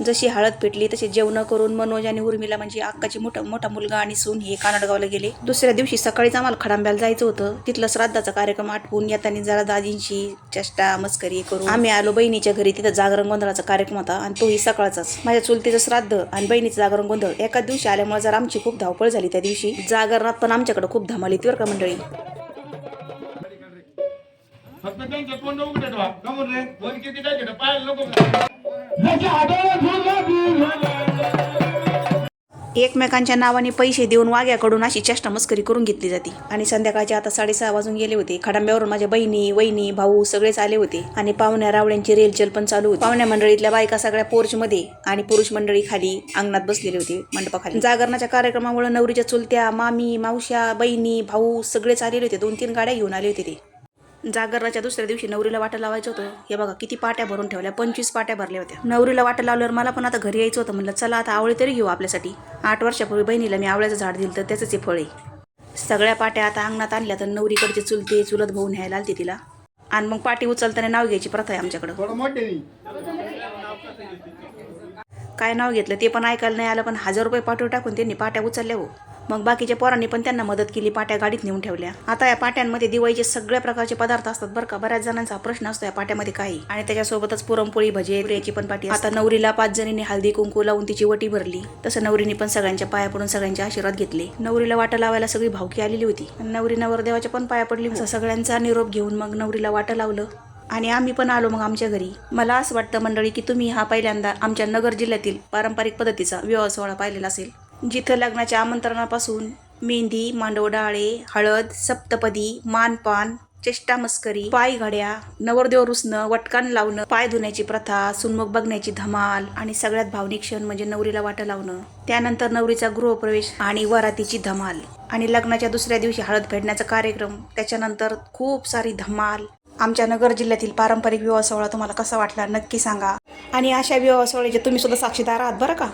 जशी हळद पेटली तशी जेवण करून मनोज आणि उर्मिला म्हणजे अक्काची मोठा मुलगा आणि सून हे कानडगावला गेले. दुसऱ्या दिवशी सकाळीच आम्हाला खडांब्याला जायचं होतं. तिथलं श्राद्धाचा कार्यक्रम आटपून येताना जरा दाजींची चेष्टा मस्करी करून आम्ही आलो बहिणीच्या घरी. तिथं जागरण गोंधळाचा कार्यक्रम होता आणि तोही सकाळचाच. माझ्या चुलतीचं श्राद्ध आणि बहिणीचं जागरण गोंधळ एकाच दिवशी आल्यामुळे जर आमची खूप धावपळ झाली. त्या दिवशी जागरणात पण आमच्याकडे खूप धमाल येते बरं का मंडळी. फक्त त्यांचे तोंड उघडे ठेवा. का म्हणले वर किती टाके पाहायला नको. एकमेकांच्या नावाने पैसे देऊन वाघ्याकडून अशी चेष्टा मस्करी करून घेतली जाते. आणि संध्याकाळचे आता 6:30 वाजून गेले होते. खडांब्यावरून माझ्या बहिणी वहिनी भाऊ सगळेच आले होते आणि पाहुण्या रावळ्यांची रेलचल पण चालू होती. पाहुण्या मंडळीतल्या बायका सगळ्या पोर्च मध्ये आणि पुरुष मंडळी खाली अंगणात बसलेले होते मंडपाखाली. जागरणाच्या कार्यक्रमामुळे नवरीच्या चुलत्या मामी मावश्या बहिणी भाऊ सगळेच आलेले होते. 2-3 गाड्या घेऊन आले होते ते. जागरणाच्या दुसऱ्या दिवशी नवरीला वाटा लावायचं होतं. हे बघा किती पाट्या भरून ठेवल्या. 25 पाट्या भरल्या होत्या. नवरीला वाटा लावल्यावर मला पण आता घरी यायचं होतं. म्हणलं चला आता आवळे तरी घेऊ आपल्यासाठी. 8 वर्षापूर्वी बहिणीला मी आवळ्याचं झाड दिलं तर त्याचंच हे फळ आहे. सगळ्या पाट्या आता अंगणात आणल्या तर नवरीकडचे चुलते चुलत भाऊ न्यायला आलते तिला. आणि मग पाटी उचलताना नाव घ्यायची प्रथा आहे आमच्याकडं. काय नाव घेतलं ते पण ऐकायला नाही आलं. पण 1000 रुपये पाठवून टाकून त्यांनी पाट्या उचलल्या हो. मग बाकीच्या पोरांनी पण त्यांना मदत केली. पाट्या गाडीत नेऊन ठेवल्या. आता या पाट्यांमध्ये दिवाळीचे सगळ्या प्रकारचे पदार्थ असतात बरं का. बऱ्याच जणांचा प्रश्न असतो या पाट्यामध्ये काही. आणि त्याच्यासोबतच पुरणपोळी भजे पुऱ्याची पण पाटी. आता नवरीला 5 जणींनी हळदी कुंकू लावून तिची वटी भरली. तसं नवरीने पण सगळ्यांच्या पाया पडून सगळ्यांचे आशीर्वाद घेतले. नवरीला वाटा लावायला सगळी भावकी आलेली होती. नवरी नवरदेवाच्या पण पाया पडली. असं सगळ्यांचा निरोप घेऊन मग नवरीला वाटा लावलं आणि आम्ही पण आलो मग आमच्या घरी. मला असं वाटतं मंडळी की तुम्ही हा पहिल्यांदा आमच्या नगर जिल्ह्यातील पारंपरिक पद्धतीचा विवाह सोहळा पाहिलेला असेल. जिथं लग्नाच्या आमंत्रणापासून मेहंदी मांडवडाळे हळद सप्तपदी मानपान चेष्टा मस्करी पाय घड्या नवरदेव रुसणं वटकान लावणं पाय धुण्याची प्रथा सुनमुख बघण्याची धमाल आणि सगळ्यात भावनिक क्षण म्हणजे नवरीला वाटा लावणं. त्यानंतर नवरीचा गृहप्रवेश आणि वरातीची धमाल आणि लग्नाच्या दुसऱ्या दिवशी हळद फेडण्याचा कार्यक्रम. त्याच्यानंतर खूप सारी धमाल. आमच्या नगर जिल्ह्यातील पारंपरिक विवाह सोहळा तुम्हाला कसा वाटला नक्की सांगा. आणि अशा विवाह सोहळ्याचे तुम्ही सुद्धा साक्षीदार आहात बरं का.